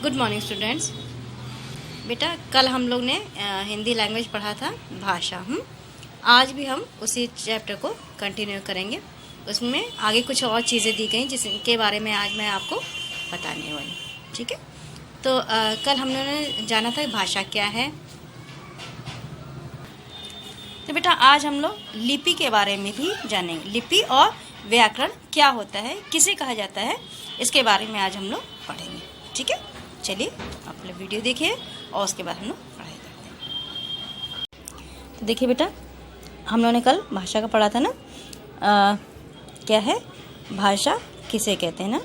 Good morning students. बेटा कल हम लोग ने हिंदी लैंग्वेज पढ़ा था भाषा। आज भी हम उसी चैप्टर को कंटिन्यू करेंगे। उसमें आगे कुछ और चीज़ें दी गई जिसके बारे में आज मैं आपको बताने वाली। ठीक है, तो कल हम लोगों ने जाना था भाषा क्या है। तो बेटा आज हम लोग लिपि के बारे में भी जानेंगे। लिपि और व्याकरण क्या होता है, किसे कहा जाता है, इसके बारे में आज हम लोग पढ़ेंगे। ठीक है, चलिए आप लोग वीडियो देखिए और उसके बाद हम लोग पढ़ाई करते हैं। तो देखिए बेटा, हम लोगों ने कल भाषा का पढ़ा था ना। क्या है भाषा, किसे कहते हैं ना,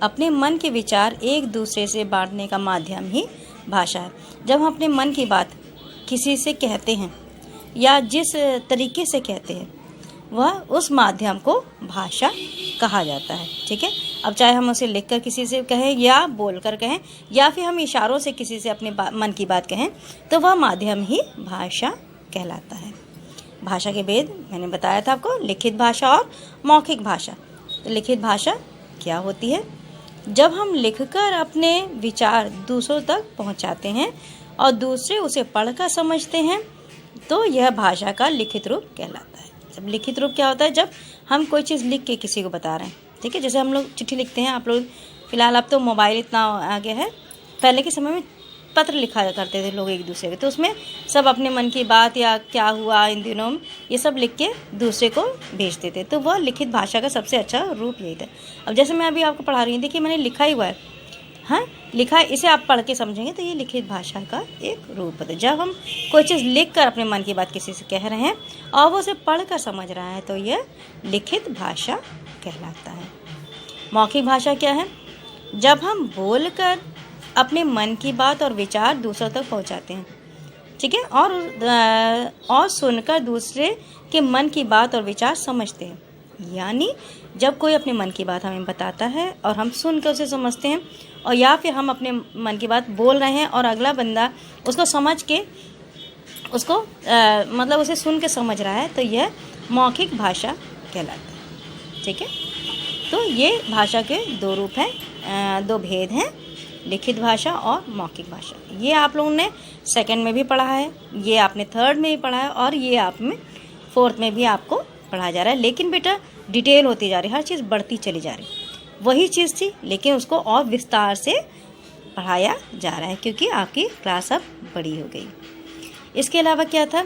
अपने मन के विचार एक दूसरे से बांटने का माध्यम ही भाषा है। जब हम अपने मन की बात किसी से कहते हैं या जिस तरीके से कहते हैं वह उस माध्यम को भाषा कहा जाता है। ठीक है, अब चाहे हम उसे लिखकर किसी से कहें या बोलकर कहें या फिर हम इशारों से किसी से अपने मन की बात कहें तो वह माध्यम ही भाषा कहलाता है। भाषा के भेद मैंने बताया था आपको, लिखित भाषा और मौखिक भाषा। तो लिखित भाषा क्या होती है? जब हम लिखकर अपने विचार दूसरों तक पहुंचाते हैं और दूसरे उसे पढ़कर समझते हैं तो यह भाषा का लिखित रूप कहलाता है। जब लिखित रूप क्या होता है? जब हम कोई चीज़ लिख के किसी को बता रहे हैं। ठीक है, जैसे हम लोग चिट्ठी लिखते हैं। आप लोग फिलहाल अब तो मोबाइल इतना आ गया है, पहले के समय में पत्र लिखा करते थे लोग एक दूसरे के, तो उसमें सब अपने मन की बात या क्या हुआ इन दिनों ये सब लिख के दूसरे को भेजते थे। तो वह लिखित भाषा का सबसे अच्छा रूप यही था। अब जैसे मैं अभी आपको पढ़ा रही हूँ, देखिए मैंने लिखा ही हुआ है, हाँ लिखा है, इसे आप पढ़ के समझेंगे तो ये लिखित भाषा का एक रूप है। जब हम कोई चीज़ लिख कर अपने मन की बात किसी से कह रहे हैं और वो उसे पढ़ कर समझ रहा है तो यह लिखित भाषा कहलाता है। मौखिक भाषा क्या है? जब हम बोलकर अपने मन की बात और विचार दूसरों तक पहुंचाते हैं। ठीक है, और सुनकर दूसरे के मन की बात और विचार समझते हैं। यानी जब कोई अपने मन की बात हमें बताता है और हम सुनकर उसे समझते हैं, और या फिर हम अपने मन की बात बोल रहे हैं और अगला बंदा उसको समझ के उसको मतलब उसे सुन के समझ रहा है तो यह मौखिक भाषा कहलाता है। ठीक है, तो ये भाषा के दो रूप हैं, दो भेद हैं, लिखित भाषा और मौखिक भाषा। ये आप लोगों ने सेकंड में भी पढ़ा है, ये आपने थर्ड में भी पढ़ा है और ये आप में फोर्थ में भी आपको पढ़ाया जा रहा है। लेकिन बेटा डिटेल होती जा रही है, हर चीज़ बढ़ती चली जा रही। वही चीज़ थी लेकिन उसको और विस्तार से पढ़ाया जा रहा है क्योंकि आपकी क्लास अब बड़ी हो गई। इसके अलावा क्या था?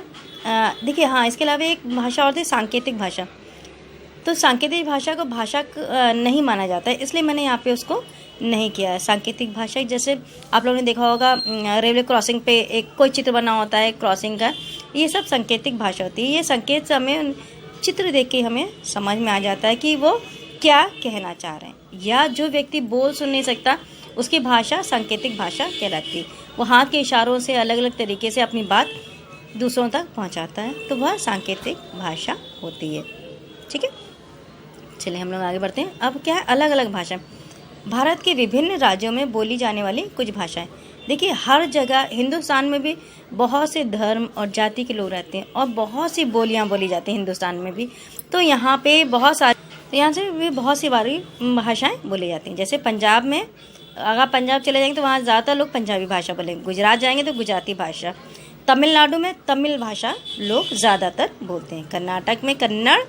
देखिए हाँ, इसके अलावा एक भाषा और थी सांकेतिक भाषा। तो सांकेतिक भाषा को भाषा नहीं माना जाता है, इसलिए मैंने यहाँ पे उसको नहीं किया है। सांकेतिक भाषा जैसे आप लोगों ने देखा होगा रेलवे क्रॉसिंग पे एक कोई चित्र बना होता है क्रॉसिंग का, ये सब सांकेतिक भाषा होती है। ये संकेत से हमें चित्र देख के हमें समझ में आ जाता है कि वो क्या कहना चाह रहे हैं, या जो व्यक्ति बोल सुन नहीं सकता उसकी भाषा सांकेतिक भाषा कहलाती है। वो हाथ के इशारों से अलग अलग तरीके से अपनी बात दूसरों तक पहुंचाता है तो वह सांकेतिक भाषा होती है। ठीक है, चलिए हम लोग आगे बढ़ते हैं। अब क्या है अलग अलग भाषा। भारत के विभिन्न राज्यों में बोली जाने वाली कुछ भाषाएं। देखिए हर जगह हिंदुस्तान में भी बहुत से धर्म और जाति के लोग रहते हैं और बहुत सी बोलियां बोली जाती हैं हिंदुस्तान में भी। तो यहाँ पे बहुत सारी, तो यहाँ से भी बहुत सी बारी भाषाएं बोली जाती हैं। जैसे पंजाब में, अगर पंजाब चले जाएंगे तो वहाँ ज़्यादातर लोग पंजाबी भाषा बोलेंगे। गुजरात जाएंगे तो गुजराती भाषा। तमिलनाडु में तमिल भाषा लोग ज़्यादातर बोलते हैं। कर्नाटक में कन्नड़,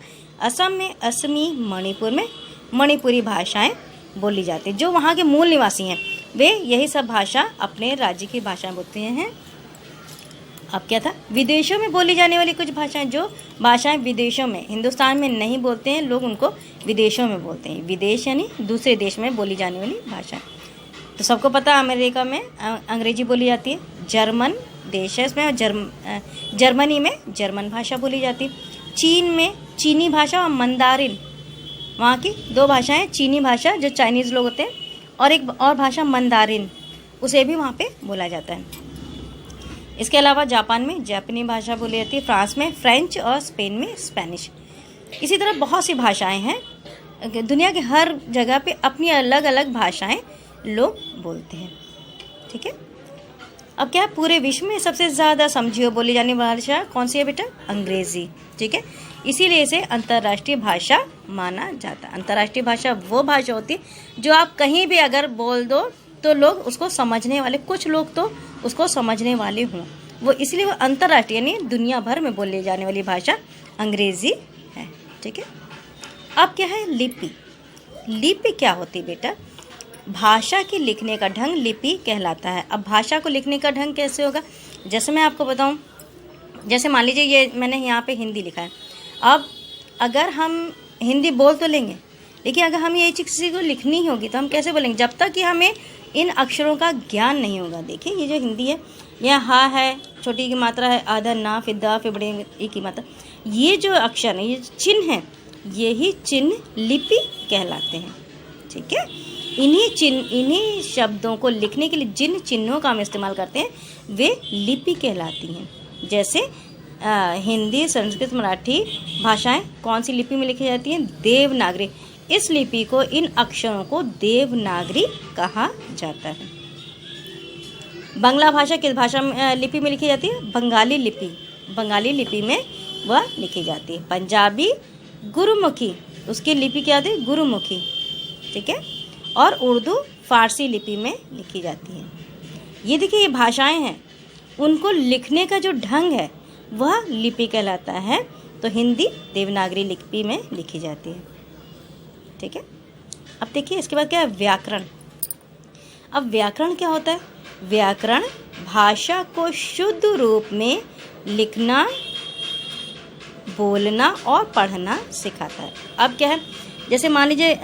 असम में असमी, मणिपुर में मणिपुरी भाषाएं बोली जाती हैं। जो वहाँ के मूल निवासी हैं वे यही सब भाषा अपने राज्य की भाषाएं बोलते हैं। अब क्या था? विदेशों में बोली जाने वाली कुछ भाषाएं। जो भाषाएं विदेशों में, हिंदुस्तान में नहीं बोलते हैं लोग, उनको विदेशों में बोलते हैं। विदेश यानी दूसरे देश में बोली जाने वाली भाषाएं। तो सबको पता है अमेरिका में अंग्रेजी बोली जाती है, जर्मन देश है इसमें, जर्मनी में जर्मन भाषा बोली जाती है, चीन में चीनी भाषा और मंदारिन, वहाँ की दो भाषाएं, चीनी भाषा जो चाइनीज़ लोग होते हैं और एक और भाषा मंदारिन, उसे भी वहाँ पे बोला जाता है। इसके अलावा जापान में जापानी भाषा बोली जाती है, फ्रांस में फ्रेंच और स्पेन में स्पेनिश। इसी तरह बहुत सी भाषाएं हैं। दुनिया के हर जगह पे अपनी अलग अलग भाषाएं लोग बोलते हैं। ठीक है, अब क्या पूरे विश्व में सबसे ज़्यादा समझी और बोली जाने वाली भाषा कौन सी है बेटा? अंग्रेज़ी। ठीक है, इसीलिए इसे अंतर्राष्ट्रीय भाषा माना जाता है। अंतर्राष्ट्रीय भाषा वो भाषा होती है जो आप कहीं भी अगर बोल दो तो लोग उसको समझने वाले, कुछ लोग तो उसको समझने वाले हों, वो इसलिए वो अंतर्राष्ट्रीय यानी दुनिया भर में बोली जाने वाली भाषा अंग्रेजी है। ठीक है, अब क्या है लिपि। लिपि क्या होती है बेटा? भाषा के लिखने का ढंग लिपि कहलाता है। अब भाषा को लिखने का ढंग कैसे होगा? जैसे मैं आपको बताऊं, जैसे मान लीजिए ये मैंने यहाँ पे हिंदी लिखा है। अब अगर हम हिंदी बोल तो लेंगे, लेकिन अगर हम ये चीज़ किसी को लिखनी होगी तो हम कैसे बोलेंगे? जब तक कि हमें इन अक्षरों का ज्ञान नहीं होगा। देखिए ये जो हिंदी है, यह हा है, छोटी की मात्रा है, आधा ना, फिर दा, फिर बड़े ई की मात्रा, ये जो अक्षर है, ये चिन्ह है, यही चिन्ह लिपि कहलाते हैं। ठीक है, इन्हीं शब्दों को लिखने के लिए जिन चिन्हों का हम इस्तेमाल करते हैं वे लिपि कहलाती हैं। जैसे हिंदी, संस्कृत, मराठी भाषाएं कौन सी लिपि में लिखी जाती हैं? देवनागरी। इस लिपि को, इन अक्षरों को देवनागरी कहा जाता है। बांग्ला भाषा किस भाषा में लिपि में लिखी जाती है? बंगाली लिपि। बंगाली लिपि में वह लिखी जाती है। पंजाबी गुरुमुखी, उसकी लिपि क्या होती है? गुरुमुखी। ठीक है, और उर्दू फारसी लिपि में लिखी जाती है। ये देखिए ये भाषाएं हैं, उनको लिखने का जो ढंग है वह लिपि कहलाता है। तो हिंदी देवनागरी लिपि में लिखी जाती है। ठीक है, अब देखिए इसके बाद क्या है? व्याकरण। अब व्याकरण क्या होता है? व्याकरण भाषा को शुद्ध रूप में लिखना, बोलना और पढ़ना सिखाता है। अब क्या है? जैसे मान लीजिए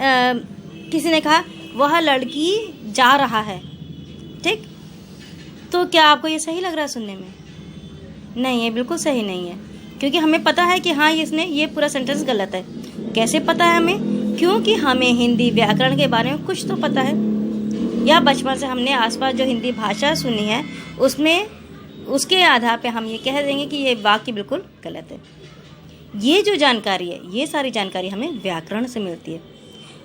किसी ने कहा वह लड़की जा रहा है, ठीक, तो क्या आपको ये सही लग रहा है सुनने में? नहीं, ये बिल्कुल सही नहीं है, क्योंकि हमें पता है कि हाँ ये पूरा सेंटेंस गलत है। कैसे पता है हमें? क्योंकि हमें हिंदी व्याकरण के बारे में कुछ तो पता है, या बचपन से हमने आसपास जो हिंदी भाषा सुनी है उसमें, उसके आधार पे हम ये कह देंगे कि ये वाक्य बिल्कुल गलत है। ये जो जानकारी है, ये सारी जानकारी हमें व्याकरण से मिलती है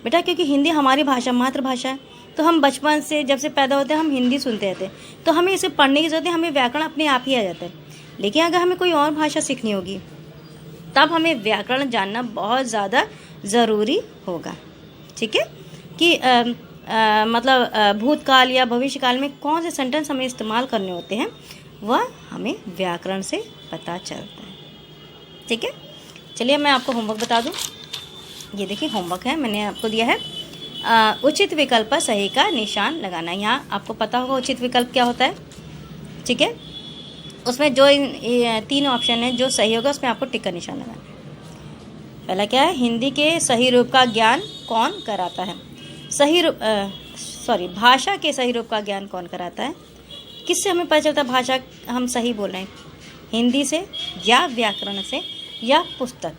बेटा, क्योंकि हिंदी हमारी भाषा, मातृभाषा है। तो हम बचपन से जब से पैदा होते हैं हम हिंदी सुनते रहते हैं, तो हमें इसे पढ़ने की ज़रूरत है, हमें व्याकरण अपने आप ही आ जाता है। लेकिन अगर हमें कोई और भाषा सीखनी होगी तब हमें व्याकरण जानना बहुत ज़्यादा ज़रूरी होगा। ठीक है, कि मतलब भूतकाल या भविष्यकाल में कौन से सेंटेंस हमें इस्तेमाल करने होते हैं वह हमें व्याकरण से पता चलता है। ठीक है, चलिए मैं आपको होमवर्क बता दूं। ये देखिए होमवर्क है, मैंने आपको दिया है उचित विकल्प पर सही का निशान लगाना। यहाँ आपको पता होगा उचित विकल्प क्या होता है। ठीक है, उसमें जो तीन ऑप्शन है, जो सही होगा उसमें आपको टिक का निशान लगाना है। पहला क्या है? हिंदी के सही रूप का ज्ञान कौन कराता है? भाषा के सही रूप का ज्ञान कौन कराता है? किससे हमें पता चलता है भाषा हम सही बोल रहे हैं? हिंदी से, या व्याकरण से, या पुस्तक।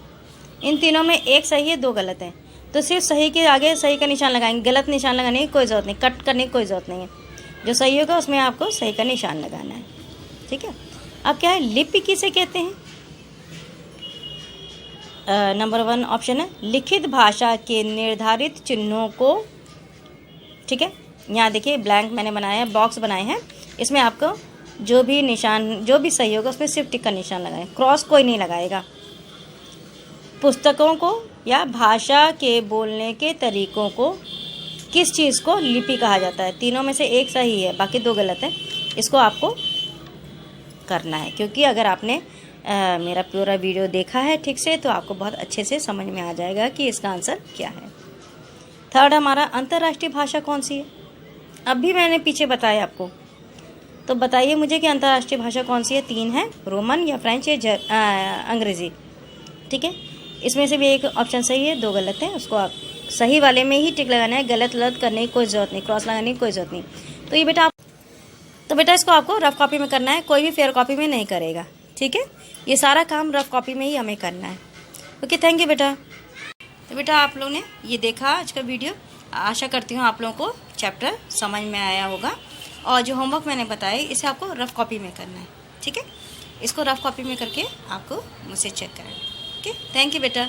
इन तीनों में एक सही है, दो गलत है, तो सिर्फ सही के आगे सही का निशान लगाएंगे, गलत निशान लगाने की कोई ज़रूरत नहीं, कट करने की कोई ज़रूरत नहीं है। जो सही होगा उसमें आपको सही का निशान लगाना है। ठीक है, अब क्या है? लिपि किसे कहते हैं? नंबर 1 ऑप्शन है लिखित भाषा के निर्धारित चिन्हों को। ठीक है, यहाँ देखिए ब्लैंक मैंने बनाया है, बॉक्स बनाए हैं, इसमें आपको जो भी निशान, जो भी सही होगा उसमें सिर्फ टिक का निशान लगाएं, क्रॉस कोई नहीं लगाएगा। पुस्तकों को या भाषा के बोलने के तरीकों को, किस चीज़ को लिपि कहा जाता है? तीनों में से एक सही है, बाकी दो गलत है। इसको आपको करना है, क्योंकि अगर आपने मेरा पूरा वीडियो देखा है ठीक से तो आपको बहुत अच्छे से समझ में आ जाएगा कि इसका आंसर क्या है। थर्ड हमारा अंतर्राष्ट्रीय भाषा कौन सी है? अब भी मैंने पीछे बताया आपको, तो बताइए मुझे कि अंतर्राष्ट्रीय भाषा कौन सी है? 3 है, रोमन या फ्रेंच या अंग्रेज़ी। ठीक है, इसमें से भी एक ऑप्शन सही है, 2 गलत है। उसको आप सही वाले में ही टिक लगाना है, गलत करने की कोई ज़रूरत नहीं, क्रॉस लगाने की कोई ज़रूरत नहीं। तो ये बेटा इसको आपको रफ कॉपी में करना है, कोई भी फेयर कॉपी में नहीं करेगा। ठीक है, ये सारा काम रफ कॉपी में ही हमें करना है। ओके, थैंक यू बेटा। तो बेटा आप लोगों ने ये देखा आज का वीडियो, आशा करती हूँ आप लोगों को चैप्टर समझ में आया होगा, और जो होमवर्क मैंने बताया इसे आपको रफ कॉपी में करना है। ठीक है, इसको रफ कॉपी में करके आपको मुझसे चेक कराना है। ओके, थैंक यू बेटा।